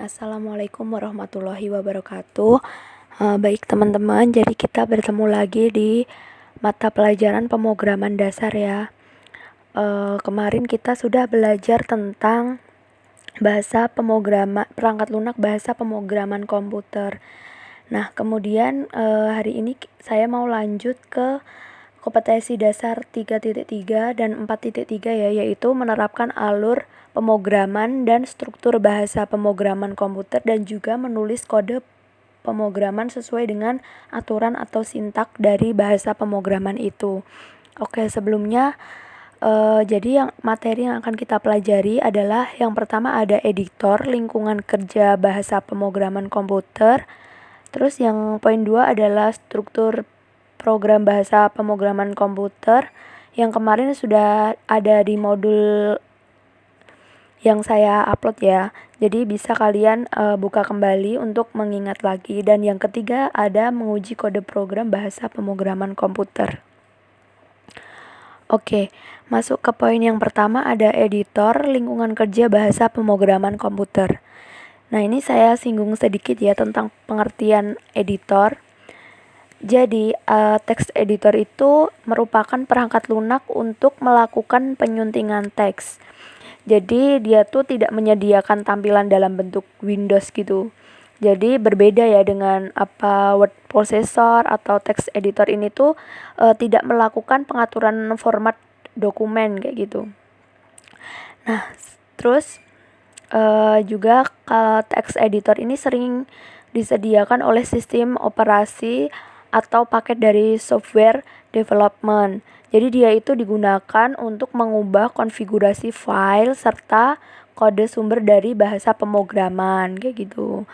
Assalamualaikum warahmatullahi wabarakatuh. Baik teman-teman, jadi kita bertemu lagi di mata pelajaran pemrograman dasar ya. Kemarin kita sudah belajar tentang bahasa pemrograman, perangkat lunak bahasa pemrograman komputer. Nah, kemudian hari ini saya mau lanjut ke kompetensi dasar 3.3 dan 4.3 ya, yaitu menerapkan alur pemrograman dan struktur bahasa pemrograman komputer dan juga menulis kode pemrograman sesuai dengan aturan atau sintak dari bahasa pemrograman itu. Oke, sebelumnya jadi materi yang akan kita pelajari adalah yang pertama ada editor lingkungan kerja bahasa pemrograman komputer. Terus yang poin 2 adalah struktur program bahasa pemrograman komputer yang kemarin sudah ada di modul yang saya upload ya. Jadi bisa kalian buka kembali untuk mengingat lagi. Dan yang ketiga ada menguji kode program bahasa pemrograman komputer. Oke, masuk ke poin yang pertama ada editor lingkungan kerja bahasa pemrograman komputer. Nah, ini saya singgung sedikit ya tentang pengertian editor. Jadi, text editor itu merupakan perangkat lunak untuk melakukan penyuntingan teks. Jadi, dia tuh tidak menyediakan tampilan dalam bentuk Windows gitu. Jadi, berbeda ya dengan word processor atau text editor ini tuh tidak melakukan pengaturan format dokumen kayak gitu. Nah, terus juga text editor ini sering disediakan oleh sistem operasi atau paket dari software development. Jadi dia itu digunakan untuk mengubah konfigurasi file serta kode sumber dari bahasa pemrograman kayak gitu.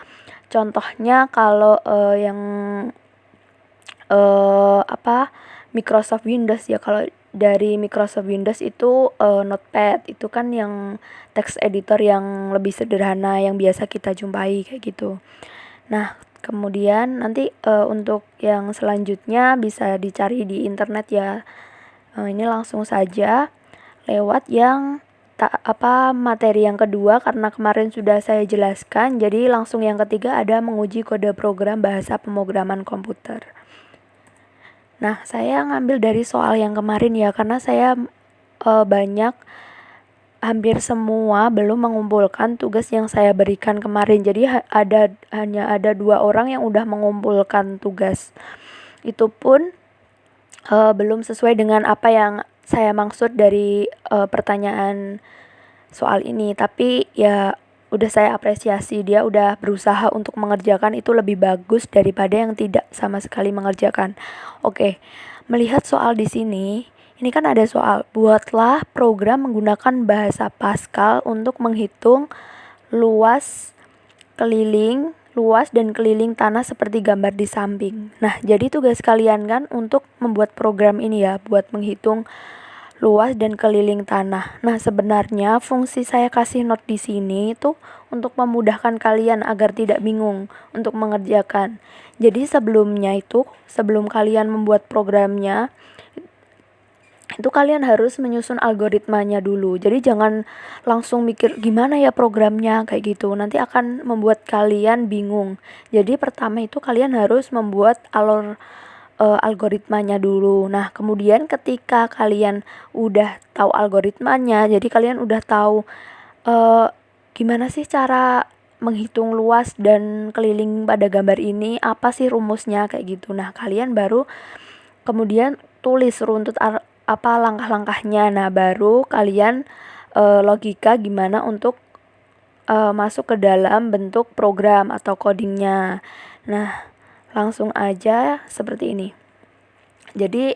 Contohnya kalau yang Microsoft Windows ya, kalau dari Microsoft Windows itu Notepad itu kan yang text editor yang lebih sederhana yang biasa kita jumpai kayak gitu. Nah, kemudian nanti untuk yang selanjutnya bisa dicari di internet ya. Ini langsung saja lewat yang materi yang kedua karena kemarin sudah saya jelaskan. Jadi langsung yang ketiga ada menguji kode program bahasa pemrograman komputer. Nah, saya ngambil dari soal yang kemarin ya karena saya hampir semua belum mengumpulkan tugas yang saya berikan kemarin. Jadi hanya ada 2 orang yang udah mengumpulkan tugas. Itu pun belum sesuai dengan apa yang saya maksud dari pertanyaan soal ini. Tapi ya udah saya apresiasi, dia udah berusaha untuk mengerjakan, itu lebih bagus daripada yang tidak sama sekali mengerjakan. Oke, melihat soal di sini, ini kan ada soal, buatlah program menggunakan bahasa Pascal untuk menghitung luas dan keliling tanah seperti gambar di samping. Nah, jadi tugas kalian kan untuk membuat program ini ya, buat menghitung luas dan keliling tanah. Nah, sebenarnya fungsi saya kasih note di sini itu untuk memudahkan kalian agar tidak bingung untuk mengerjakan. Jadi sebelum kalian membuat programnya, itu kalian harus menyusun algoritmanya dulu. Jadi jangan langsung mikir gimana ya programnya kayak gitu. Nanti akan membuat kalian bingung. Jadi pertama itu kalian harus membuat algoritmanya dulu. Nah, kemudian ketika kalian udah tahu algoritmanya, jadi kalian udah tahu gimana sih cara menghitung luas dan keliling pada gambar ini, apa sih rumusnya kayak gitu. Nah, kalian baru kemudian tulis runtut langkah-langkahnya. Nah, baru kalian logika gimana untuk masuk ke dalam bentuk program atau codingnya. Nah, langsung aja seperti ini. Jadi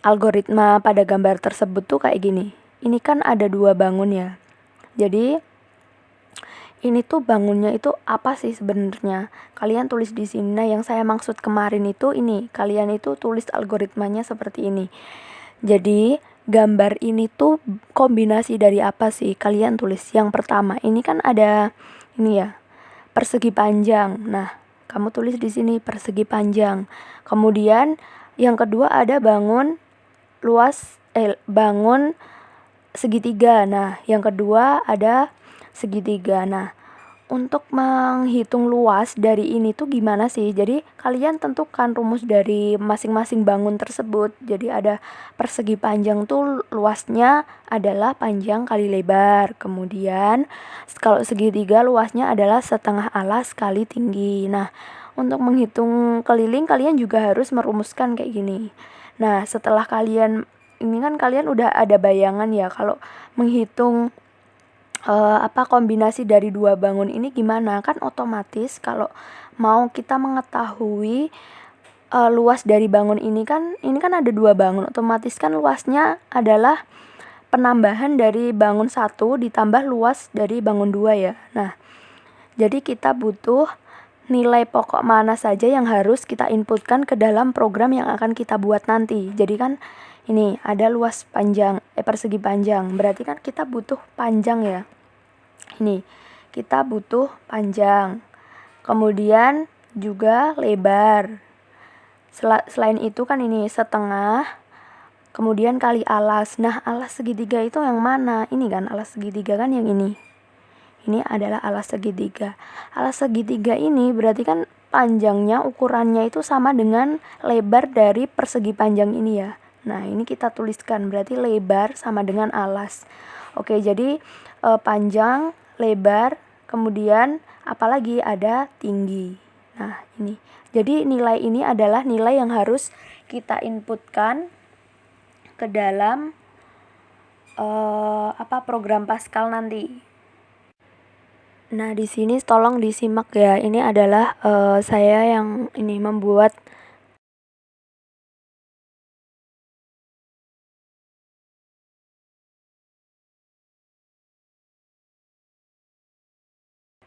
algoritma pada gambar tersebut tuh kayak gini. Ini kan ada 2 bangun ya. Jadi ini tuh bangunnya itu apa sih sebenarnya? Kalian tulis di sini. Nah, yang saya maksud kemarin itu ini. Kalian itu tulis algoritmanya seperti ini. Jadi gambar ini tuh kombinasi dari apa sih? Kalian tulis yang pertama. Ini kan ada ini ya, persegi panjang. Nah, kamu tulis di sini persegi panjang. Kemudian yang kedua ada bangun segitiga. Nah, yang kedua ada segitiga. Nah, untuk menghitung luas dari ini tuh gimana sih? Jadi kalian tentukan rumus dari masing-masing bangun tersebut. Jadi ada persegi panjang tuh luasnya adalah panjang kali lebar. Kemudian kalau segitiga luasnya adalah setengah alas kali tinggi. Nah, untuk menghitung keliling kalian juga harus merumuskan kayak gini. Nah, setelah kalian ini kan kalian udah ada bayangan ya kalau menghitung kombinasi dari dua bangun ini gimana, kan otomatis kalau mau kita mengetahui luas dari bangun ini kan ada dua bangun, otomatis kan luasnya adalah penambahan dari bangun satu ditambah luas dari bangun dua ya. Nah, jadi kita butuh nilai pokok mana saja yang harus kita inputkan ke dalam program yang akan kita buat nanti. Jadi kan ini ada luas panjang, persegi panjang, berarti kan kita butuh panjang ya. Ini kita butuh panjang, kemudian juga lebar. Selain itu kan ini setengah, kemudian kali alas. Nah, alas segitiga itu yang mana? Ini kan alas segitiga kan yang ini. Ini adalah alas segitiga. Alas segitiga ini berarti kan panjangnya, ukurannya itu sama dengan lebar dari persegi panjang ini ya. Nah, ini kita tuliskan, berarti lebar sama dengan alas. Oke, jadi panjang, lebar, kemudian apalagi ada tinggi. Nah, ini. Jadi nilai ini adalah nilai yang harus kita inputkan ke dalam program Pascal nanti. Nah, di sini tolong disimak ya. Ini adalah saya yang ini membuat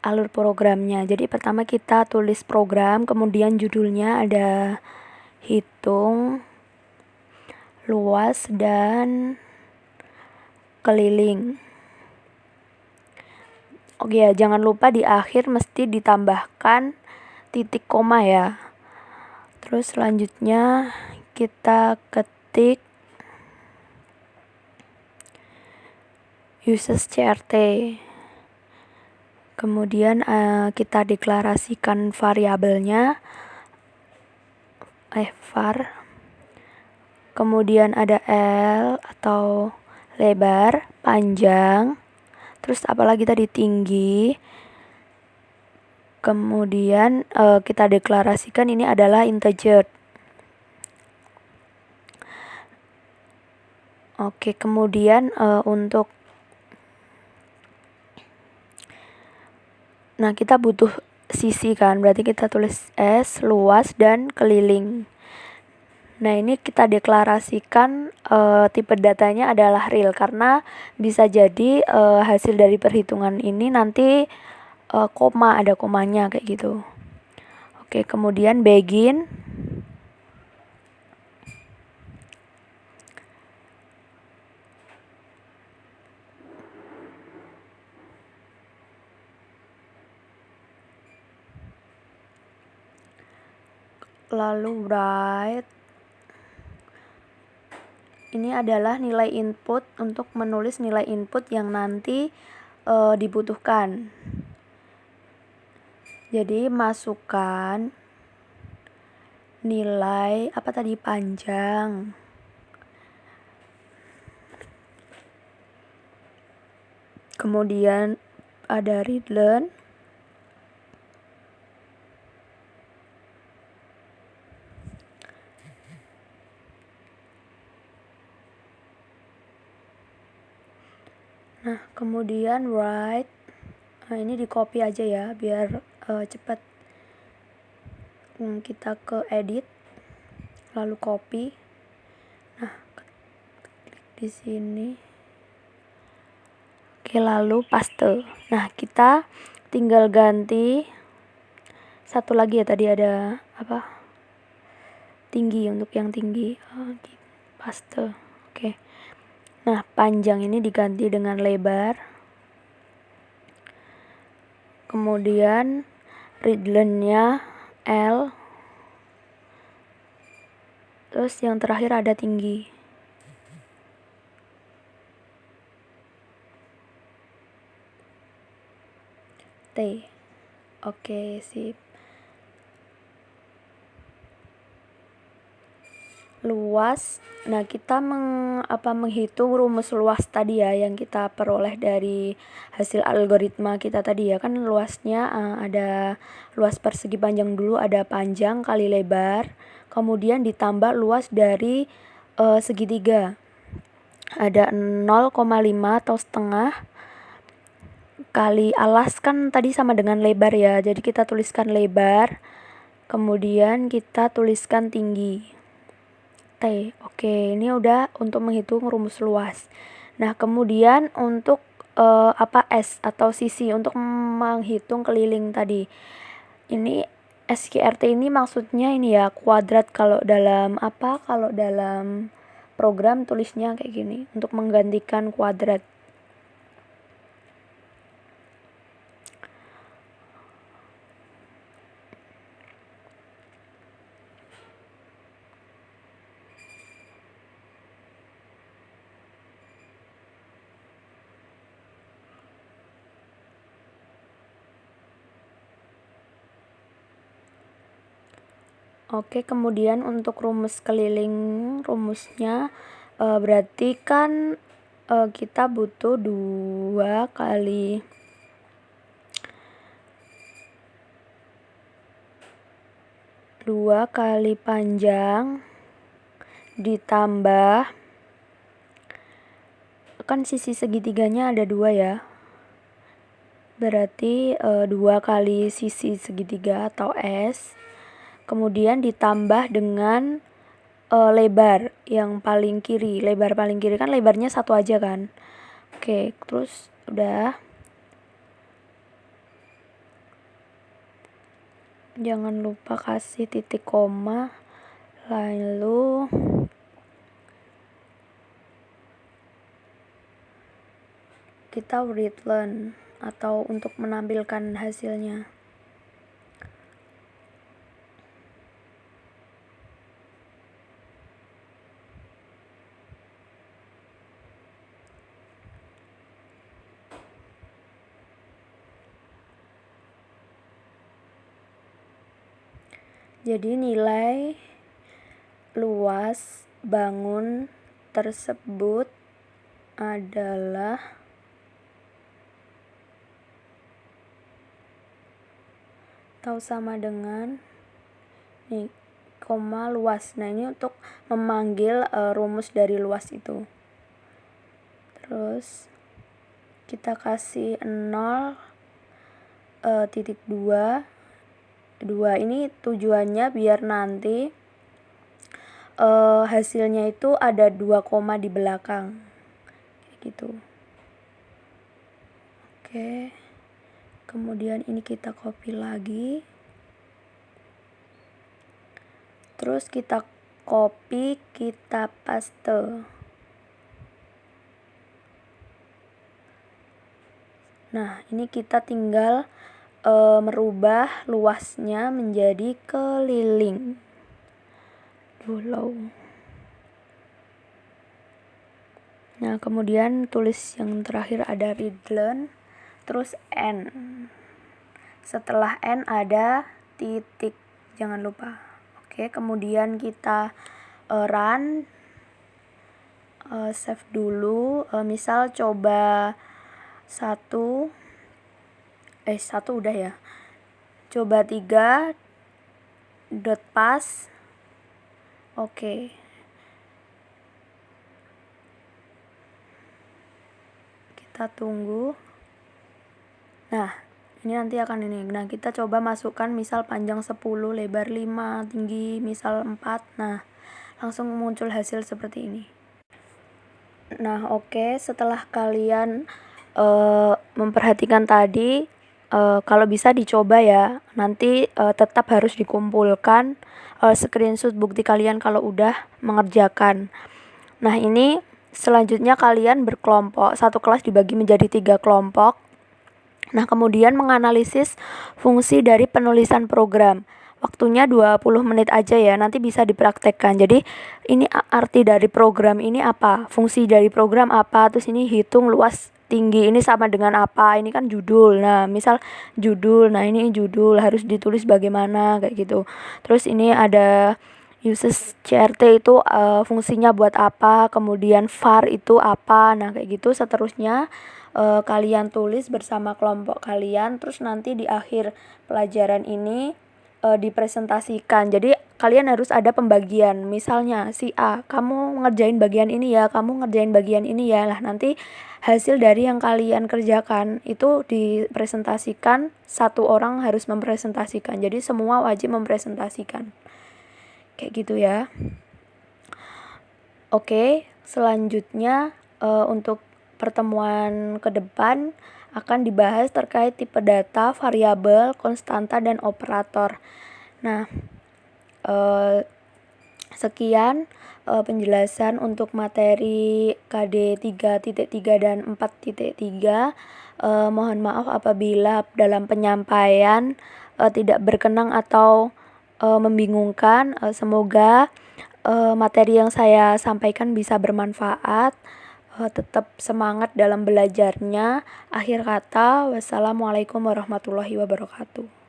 alur programnya. Jadi pertama kita tulis program, kemudian judulnya ada hitung luas dan keliling. Oke ya, jangan lupa di akhir mesti ditambahkan titik koma ya. Terus selanjutnya kita ketik uses CRT. Kemudian kita deklarasikan variabelnya var. Kemudian ada L atau lebar, panjang. Terus apalagi tadi tinggi. Kemudian kita deklarasikan ini adalah integer. Oke, kemudian untuk kita butuh sisi kan, berarti kita tulis S, luas dan keliling. Nah, ini kita deklarasikan tipe datanya adalah real karena bisa jadi hasil dari perhitungan ini nanti koma, ada komanya kayak gitu. Oke, kemudian begin. Lalu write. Ini adalah nilai input untuk menulis nilai input yang nanti dibutuhkan. Jadi masukkan nilai panjang. Kemudian ada readline. Nah, kemudian write. Nah, ini di copy aja ya biar cepat. Kita ke edit, lalu copy. Nah, klik di sini. Oke, lalu paste. Nah, kita tinggal ganti satu lagi ya, tadi ada tinggi, untuk yang tinggi. Paste. Oke. Nah, panjang ini diganti dengan lebar. Kemudian readline-nya L. Terus yang terakhir ada tinggi. T. Oke, sip. Luas. Nah, kita menghitung rumus luas tadi ya yang kita peroleh dari hasil algoritma kita tadi ya. Kan luasnya ada luas persegi panjang dulu, ada panjang kali lebar, kemudian ditambah luas dari segitiga. Ada 0,5 atau setengah kali alas, kan tadi sama dengan lebar ya. Jadi kita tuliskan lebar, kemudian kita tuliskan tinggi. T. Oke, ini udah untuk menghitung rumus luas. Nah, kemudian untuk S atau sisi untuk menghitung keliling tadi. Ini SQRT ini maksudnya ini ya, kuadrat. Kalau dalam program tulisnya kayak gini untuk menggantikan kuadrat. Oke, kemudian untuk rumus keliling, rumusnya berarti kan kita butuh 2 kali panjang ditambah, kan sisi segitiganya ada 2 ya, berarti 2 kali sisi segitiga atau S, kemudian ditambah dengan lebar yang paling kiri. Lebar paling kiri kan lebarnya 1 aja kan. Oke, terus udah. Jangan lupa kasih titik koma, lalu kita return atau untuk menampilkan hasilnya. Jadi nilai luas bangun tersebut adalah atau sama dengan nih, koma luas. Nah, ini untuk memanggil rumus dari luas itu. Terus kita kasih 0,2. 2 ini tujuannya biar nanti hasilnya itu ada 2 koma di belakang kayak gitu. Oke, kemudian ini kita copy lagi, terus kita copy, kita paste. Nah, ini kita tinggal merubah luasnya menjadi keliling dulu. Nah, kemudian tulis yang terakhir ada readline, terus N. Setelah N ada titik, jangan lupa. Oke, kemudian kita run, save dulu. Misal coba 1 udah ya. Coba 3 dot pas. Oke. Kita tunggu. Nah, ini nanti akan ini. Nah, kita coba masukkan misal panjang 10, lebar 5, tinggi misal 4. Nah, langsung muncul hasil seperti ini. Nah, oke, setelah kalian memperhatikan tadi, kalau bisa dicoba ya. Nanti tetap harus dikumpulkan screenshot bukti kalian kalau udah mengerjakan. Nah, ini selanjutnya kalian berkelompok, satu kelas dibagi menjadi 3 kelompok. Nah, kemudian menganalisis fungsi dari penulisan program. Waktunya 20 menit aja ya, nanti bisa dipraktekkan. Jadi ini arti dari program ini apa, fungsi dari program apa, terus ini hitung luas tinggi ini sama dengan apa, ini kan judul. Nah misal judul, nah ini judul harus ditulis bagaimana kayak gitu. Terus ini ada uses CRT itu fungsinya buat apa, kemudian var itu apa, nah kayak gitu seterusnya. Kalian tulis bersama kelompok kalian, terus nanti di akhir pelajaran ini dipresentasikan. Jadi kalian harus ada pembagian. Misalnya si A, kamu ngerjain bagian ini ya, kamu ngerjain bagian ini ya. Lah nanti hasil dari yang kalian kerjakan itu dipresentasikan, satu orang harus mempresentasikan. Jadi semua wajib mempresentasikan. Kayak gitu ya. Oke, selanjutnya untuk pertemuan ke depan akan dibahas terkait tipe data, variabel, konstanta, dan operator. Nah, sekian penjelasan untuk materi KD 3.3 dan 4.3. Mohon maaf apabila dalam penyampaian tidak berkenan atau membingungkan. Semoga materi yang saya sampaikan bisa bermanfaat. Tetap semangat dalam belajarnya. Akhir kata, wassalamualaikum warahmatullahi wabarakatuh.